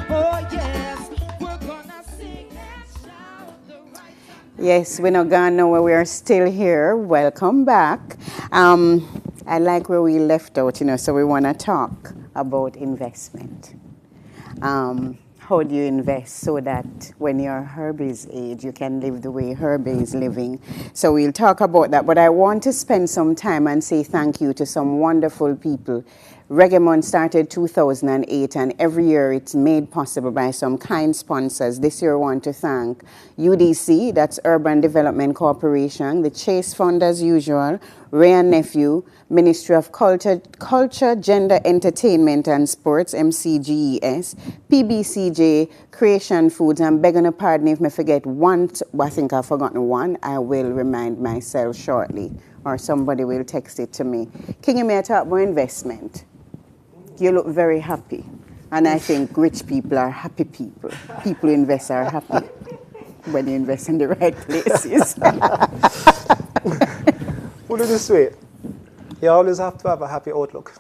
Oh yes, we're gonna sing and shout, the right. Yes, we're not gone nowhere. We are still here. Welcome back. I like where we left out, so we want to talk about investment. How do you invest so that when you're Herbie's age, you can live the way Herbie is living? So we'll talk about that. But I want to spend some time and say thank you to some wonderful people. Reggae Month started 2008, and every year it's made possible by some kind sponsors. This year I want to thank UDC, that's Urban Development Corporation, the Chase Fund as usual, Ray and Nephew, Ministry of Culture, Gender, Entertainment and Sports, MCGES, PBCJ, Creation Foods. I'm begging your pardon if I forget one, I think I've forgotten one. I will remind myself shortly, or somebody will text it to me. Can you may I talk about investment? You look very happy. And I think rich people are happy people. People who invest are happy when you invest in the right places. Put it this way. You always have to have a happy outlook,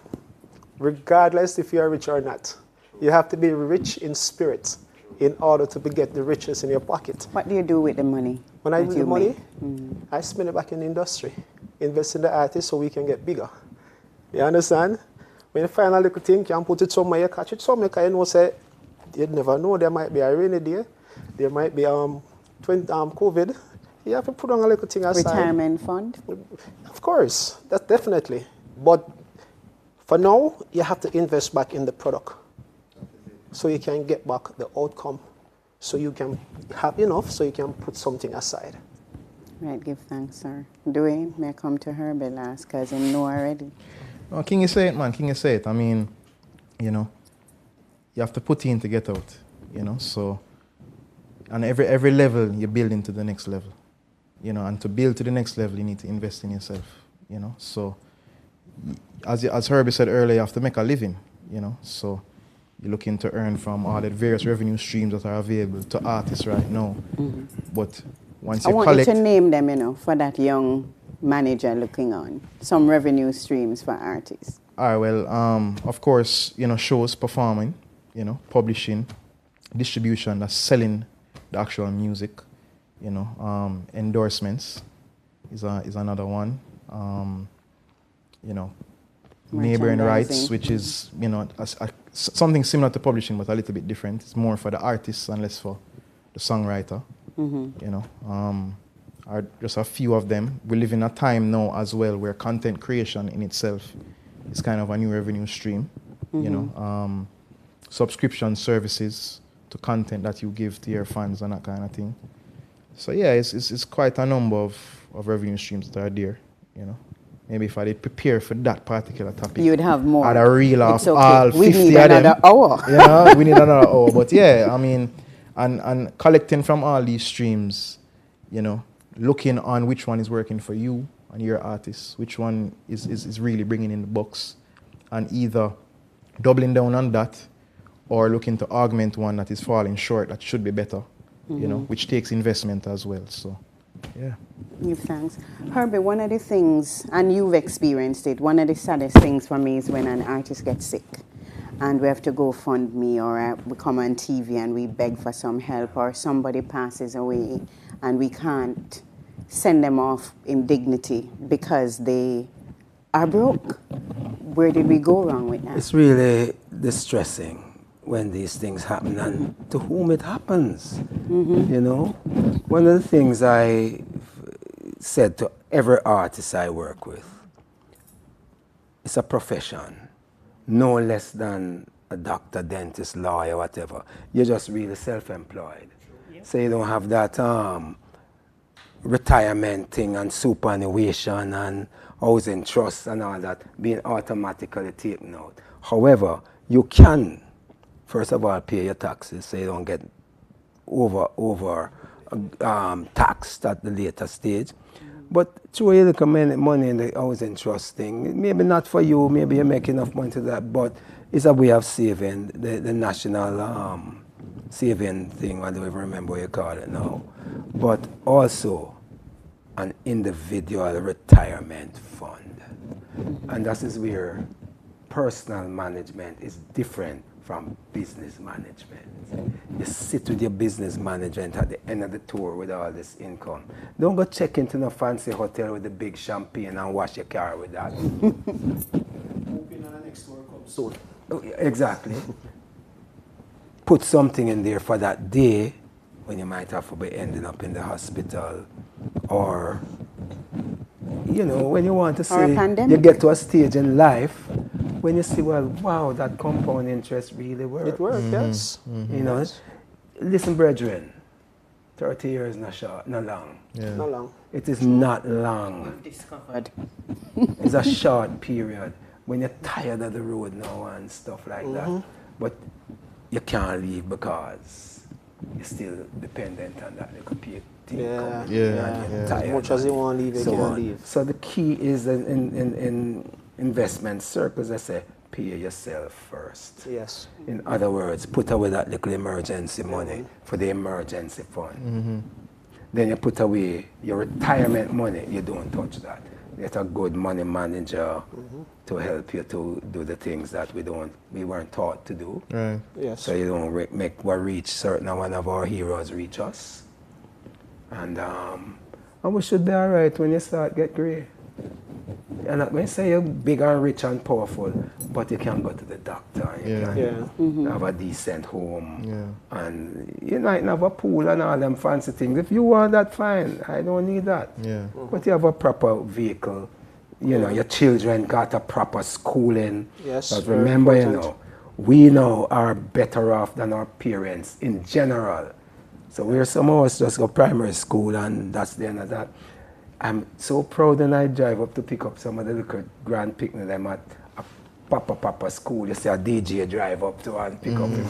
regardless if you're rich or not. You have to be rich in spirit in order to get the riches in your pocket. What do you do with the money? When I do the money, I spend it back in the industry. Invest in the artists so we can get bigger. You understand? When you find a little thing, you can put it somewhere, you catch it somewhere, because you know, say, you never know, there might be a rainy day, there might be COVID. You have to put on a little thing aside. Retirement fund? Of course, that's definitely. But for now, you have to invest back in the product so you can get back the outcome, so you can have enough, so you can put something aside. Right, give thanks, sir. Dwayne, may I come to her last, because I know already. No, King, you say it, man. King, you say it. I mean, you have to put in to get out, so, and every level you build into the next level, and to build to the next level, you need to invest in yourself, so, as Herbie said earlier, you have to make a living, so you're looking to earn from all the various revenue streams that are available to artists right now, but once you collect... I want you to name them, for that young manager looking on, some revenue streams for artists. All right, well, of course, shows, performing, publishing, distribution, that's selling the actual music, endorsements is another one, neighboring rights, which is, something similar to publishing, but a little bit different. It's more for the artists and less for the songwriter, are just a few of them. We live in a time now as well where content creation in itself is kind of a new revenue stream, subscription services to content that you give to your fans and that kind of thing. So yeah, it's quite a number of revenue streams that are there, maybe if I did prepare for that particular topic, you'd have more. I'd reel off It's okay. all 50 We need of them. another hour. You know, we need another hour. But yeah, I mean, and collecting from all these streams, you know, looking on which one is working for you and your artists, which one is really bringing in the bucks, and either doubling down on that or looking to augment one that is falling short that should be better, you know, which takes investment as well. So, yeah. Give thanks. Herbie, one of the things, and you've experienced it, one of the saddest things for me is when an artist gets sick and we have to go fund me, or we come on TV and we beg for some help, or somebody passes away and we can't send them off in dignity because they are broke. Where did we go wrong with that? It's really distressing when these things happen and to whom it happens. You know, one of the things I said to every artist I work with, it's a profession, no less than a doctor, dentist, lawyer, whatever. You're just really self-employed. So you don't have that retirement thing and superannuation and housing trust and all that being automatically taken out. However, you can, first of all, pay your taxes so you don't get over taxed at the later stage. But throw a little money in the housing trust thing, maybe not for you, maybe you make enough money to that, but it's a way of saving the national saving thing, I don't even remember what you call it now. But also an individual retirement fund. And that is where personal management is different from business management. You sit with your business management at the end of the tour with all this income. Don't go check into no fancy hotel with the big champagne and wash your car with that. Hoping on the next tour comes soon. Exactly. Put something in there for that day when you might have to be ending up in the hospital, or, you know, when you want to say, you get to a stage in life when you see, well, wow, that compound interest really works. It works, yes. You know, listen, brethren, 30 years not short, not long. Yeah. Not long. It is not long. Discovered. It's a short period when you're tired of the road now and stuff like that. But you can't leave because you're still dependent on that little thing. As much as you want to leave, you can't leave. So the key is in investment circles, I say, pay yourself first. Yes. In other words, put away that little emergency money for the emergency fund. Then you put away your retirement money, you don't touch that. Get a good money manager to help you to do the things that we weren't taught to do. Right. Yes. So you don't make what reach certain one of our heroes reach us. And we should be all right when you start get gray. And when you say you're big and rich and powerful, but you can go to the doctor, and you can have a decent home, and you might have a pool and all them fancy things. If you want that, fine. I don't need that. But you have a proper vehicle. You know, your children got a proper schooling. Yes. But remember, you know, we now are better off than our parents in general. So we're some of us just go primary school and that's the end of that. I'm so proud when I drive up to pick up some of the little grand picnic them at a Papa school. You see a DJ drive up to and pick up him.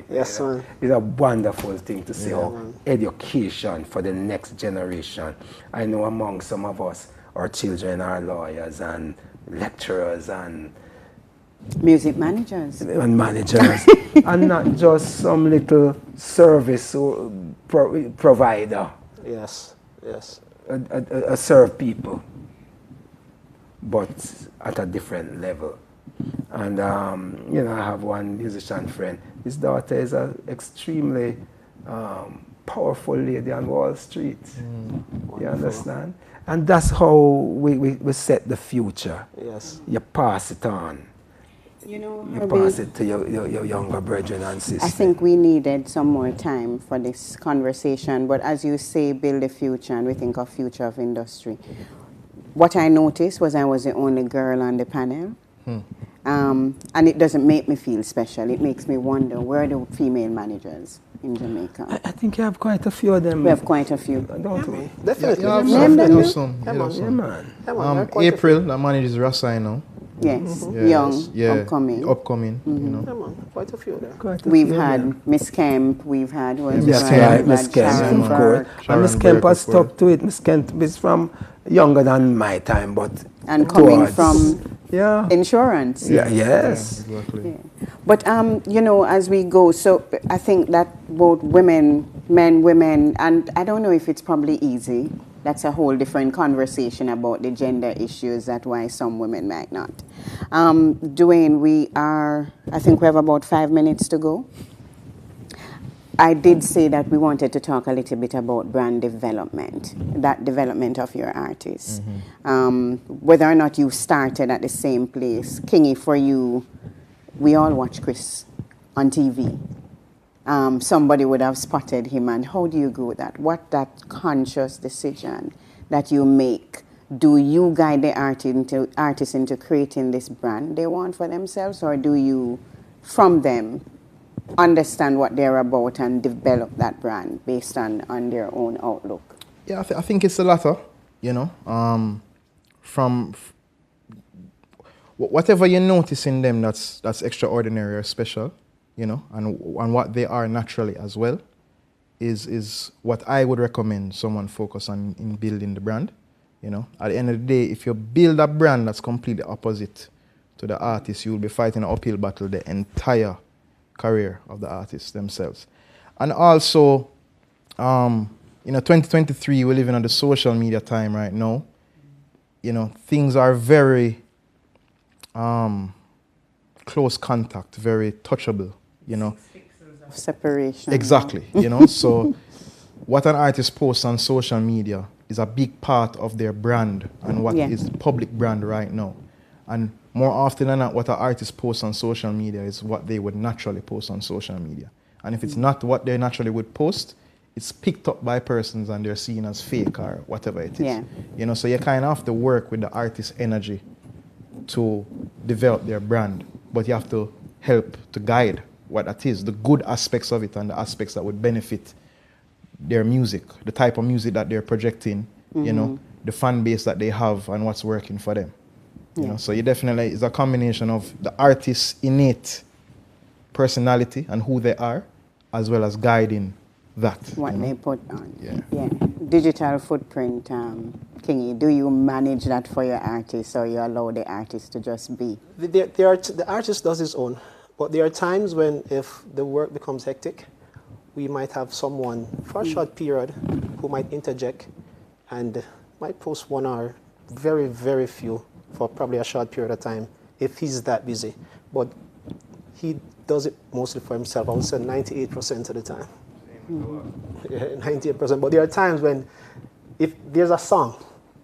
Yes, you know? man. It's a wonderful thing to see how education for the next generation. I know among some of us, our children are lawyers and lecturers and music managers. And managers. And not just some little service provider. Yes, yes. Serve people, but at a different level. And you know, I have one musician friend. His daughter is an extremely powerful lady on Wall Street. You understand? And that's how we set the future. Yes. You pass it on. You know, you pass it to your younger brethren and sisters. I think we needed some more time for this conversation, but as you say, build the future, and we think of future of industry. What I noticed was I was the only girl on the panel, And it doesn't make me feel special. It makes me wonder, where are the female managers in Jamaica? I think you have quite a few of them. We have quite a few. Don't we? Definitely. Yeah, Name them, you you? some. Yeah, You know man. some. Man. Yeah, man, they're quite a April, that manages Rasa, you know. Yes, Yes, young, yeah, upcoming. Upcoming, you know. Yeah, man, quite a few there. Quite a We've few of them. had Miss Kemp, we've had Yes, Brian, right, we've Miss had Kemp, Sharon of Burke, course. Sharon And Miss Kemp Burke, has of course. stuck to it. Miss Kemp is from younger than my time, but and coming towards- from yeah, insurance. yeah, yes. Yeah, exactly. But you know, as we go, so I think that both women, men, women, and I don't know if it's probably easy. That's a whole different conversation about the gender issues. That's why some women might not. Dwayne, I think we have about 5 minutes to go. I did say that we wanted to talk a little bit about brand development, that development of your artists. Whether or not you started at the same place. Kingy, for you, we all watch Chris on TV. Somebody would have spotted him, and how do you go with that? What that conscious decision that you make? Do you guide the artist into creating this brand they want for themselves, or do you, from them, understand what they're about and develop that brand based on their own outlook? Yeah, I think it's the latter, you know. Whatever you notice in them that's extraordinary or special, you know, and what they are naturally as well, is what I would recommend someone focus on in building the brand. You know, at the end of the day, if you build a brand that's completely opposite to the artist, you'll be fighting an uphill battle the entire career of the artists themselves. And also, you know, 2023, we're living on the social media time right now. You know, things are very close contact, very touchable, you know. Separation. Exactly, you know. So what an artist posts on social media is a big part of their brand and what is public brand right now. And more often than not, what an artist posts on social media is what they would naturally post on social media. And if it's not what they naturally would post, it's picked up by persons and they're seen as fake or whatever it is. Yeah. You know, so you kind of have to work with the artist's energy to develop their brand, but you have to help to guide what that is, the good aspects of it and the aspects that would benefit their music, the type of music that they're projecting, you know, the fan base that they have and what's working for them. You know, so you definitely, it's a combination of the artist's innate personality and who they are, as well as guiding that. What you know? they put on. Yeah. Digital footprint, Kingy, do you manage that for your artists, or you allow the artist to just be? The artist does his own, but there are times when if the work becomes hectic, we might have someone for a short period who might interject and might post 1 hour, very, very few, for probably a short period of time if he's that busy. But he does it mostly for himself. I would say 98% of the time. Yeah, 98%. But there are times when if there's a song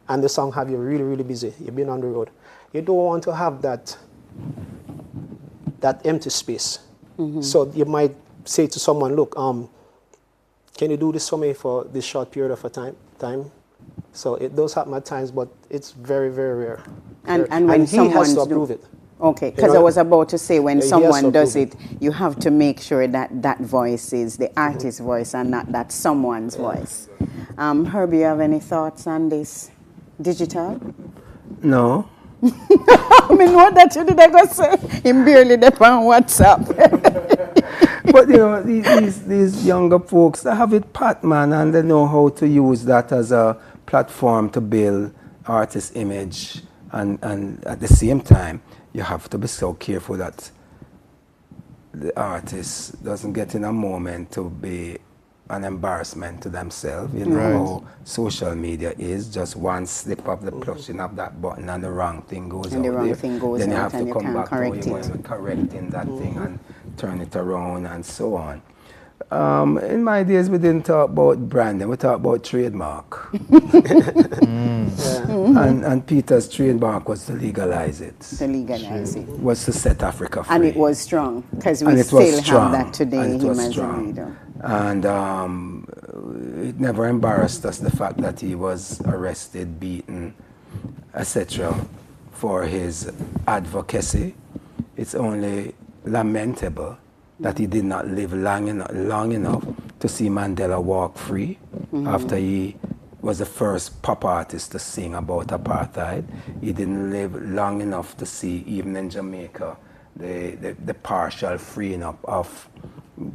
and the song have you really, really busy, you've been on the road, you don't want to have that empty space. So you might say to someone, look, can you do this for me for this short period of a time? So it does happen at times, but it's very, very rare. And when he has to approve it. Okay, because I was about to say, when someone does approve it, you have to make sure that that voice is the artist's voice and not that someone's voice. Herbie, you have any thoughts on this digital? No. I mean, what that you did I go say? Him barely dep on WhatsApp. But you know, these younger folks, they have it pat, man, and they know how to use that as a platform to build artist image. And at the same time, you have to be so careful that the artist doesn't get in a moment to be an embarrassment to themselves. You know how social media is, just one slip of the pushing of that button and the wrong thing goes And the out wrong there. thing goes then you out have and to you come can't back correct to it. correcting that thing and turn it around and so on. In my days, we didn't talk about branding, we talked about trademark. And Peter's trademark was to legalize it. To legalize it. Was to set Africa free. And it was strong, because we And it still was have strong. that today, And it him was as a strong. leader. And it never embarrassed us, the fact that he was arrested, beaten, etc., for his advocacy it's only lamentable that he did not live long enough to see Mandela walk free after he was the first pop artist to sing about apartheid. He didn't live long enough to see, even in Jamaica, the partial freeing up of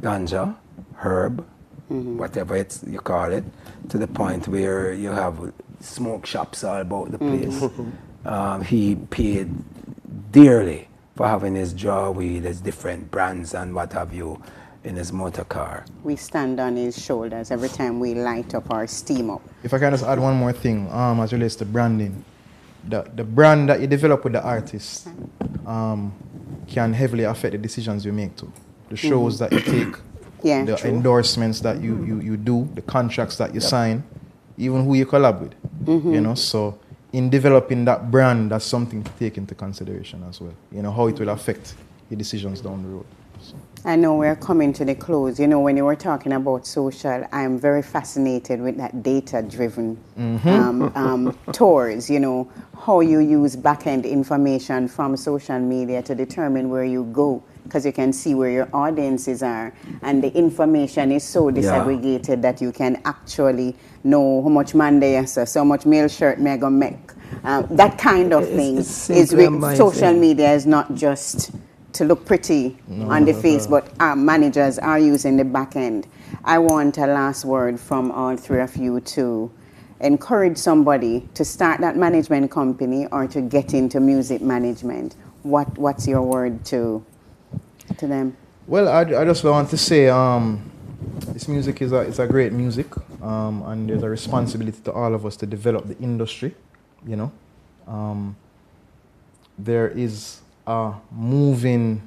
ganja, herb, whatever you call it, to the point where you have smoke shops all about the place. He paid dearly for having his draw weed, his different brands and what have you in his motor car. We stand on his shoulders every time we light up or steam up. If I can just add one more thing, as relates to branding, the brand that you develop with the artist can heavily affect the decisions you make too. The shows that you take, the endorsements that you do, the contracts that you sign, even who you collab with. You know, so in developing that brand, that's something to take into consideration as well. You know, how it will affect your decisions down the road. So. I know we're coming to the close. You know, when you were talking about social, I'm very fascinated with that data-driven tours, you know, how you use back-end information from social media to determine where you go, because you can see where your audiences are, and the information is so disaggregated that you can actually know how much man they are, so much mail shirt may I go make. That kind of thing is with social media is not just to look pretty on the face, but our managers are using the back end. I want a last word from all three of you to encourage somebody to start that management company or to get into music management. What's your word to them? Well, I just want to say this music is a great music, and there's a responsibility to all of us to develop the industry, you know. There is a moving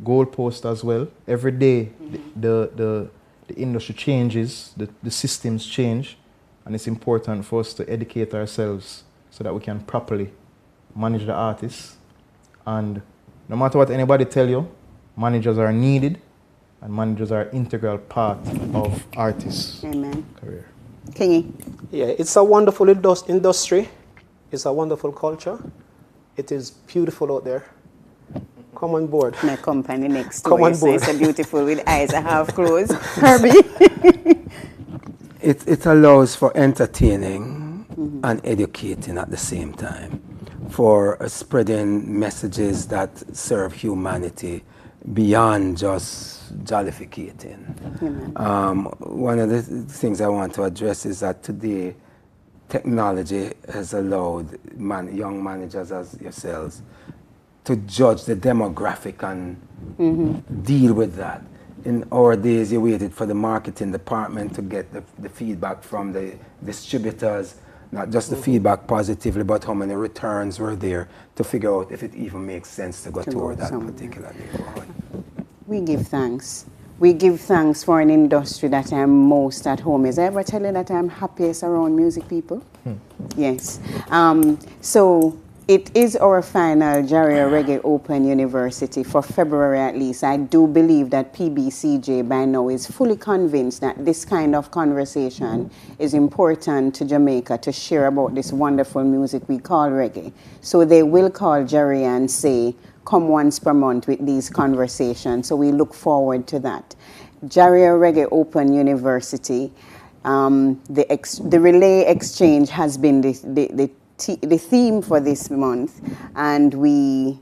goalpost as well. Every day the industry changes, the systems change, and it's important for us to educate ourselves so that we can properly manage the artists. And no matter what anybody tell you, managers are needed, and managers are an integral part of artists' career. Kingy? Yeah, it's a wonderful industry. It's a wonderful culture. It is beautiful out there. Come on board. My company next Come door. on board. It's so beautiful with eyes half closed. Herbie? It allows for entertaining and educating at the same time, for spreading messages that serve humanity beyond just jollificating. One of the things I want to address is that today technology has allowed young managers as yourselves to judge the demographic and deal with that. In our days, you waited for the marketing department to get the feedback from the distributors, not just the feedback positively, but how many returns were there to figure out if it even makes sense to go toward that particular neighborhood. We give thanks. We give thanks for an industry that I'm most at home. Is I ever tell you that I'm happiest around music people? Yes. So it is our final Jaria Reggae Open University for February at least. I do believe that PBCJ by now is fully convinced that this kind of conversation is important to Jamaica to share about this wonderful music we call reggae. So they will call Jaria and say, come once per month with these conversations. So we look forward to that. Jaria Reggae Open University, the Relay Exchange has been the theme for this month, and we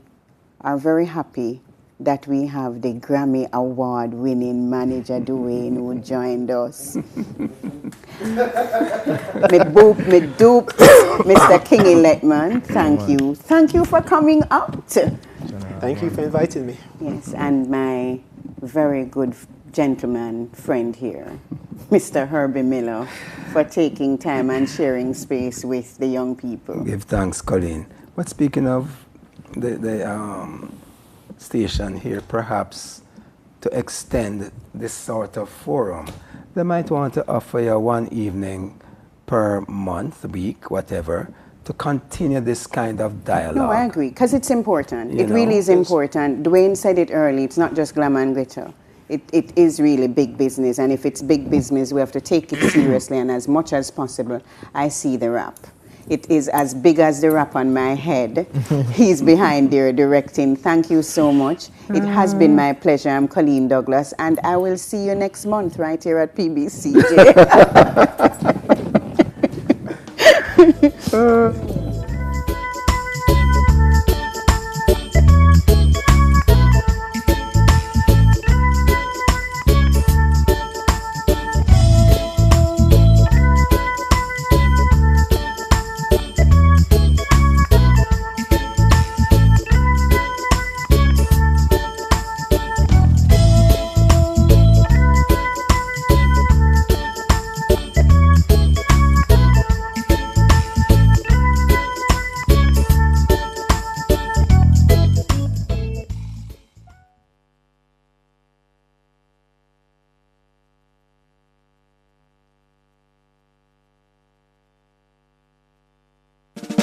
are very happy that we have the Grammy Award winning manager Dwayne who joined us. Me dupe, Mr. Kingy Letman, thank you. Thank you for coming out. Thank you for inviting me. Yes, and my very good gentleman friend here, Mr. Herbie Miller, for taking time and sharing space with the young people. Give thanks, Colleen. But speaking of the station here, perhaps to extend this sort of forum, they might want to offer you one evening per month, week, whatever, to continue this kind of dialogue. No, I agree, because it's important. It really is important. Dwayne said it early, it's not just glamour and glitter. It is really big business, and if it's big business, we have to take it seriously, and as much as possible, I see the rap. It is as big as the rap on my head. He's behind there directing. Thank you so much. It has been my pleasure. I'm Colleen Douglas, and I will see you next month right here at PBCJ.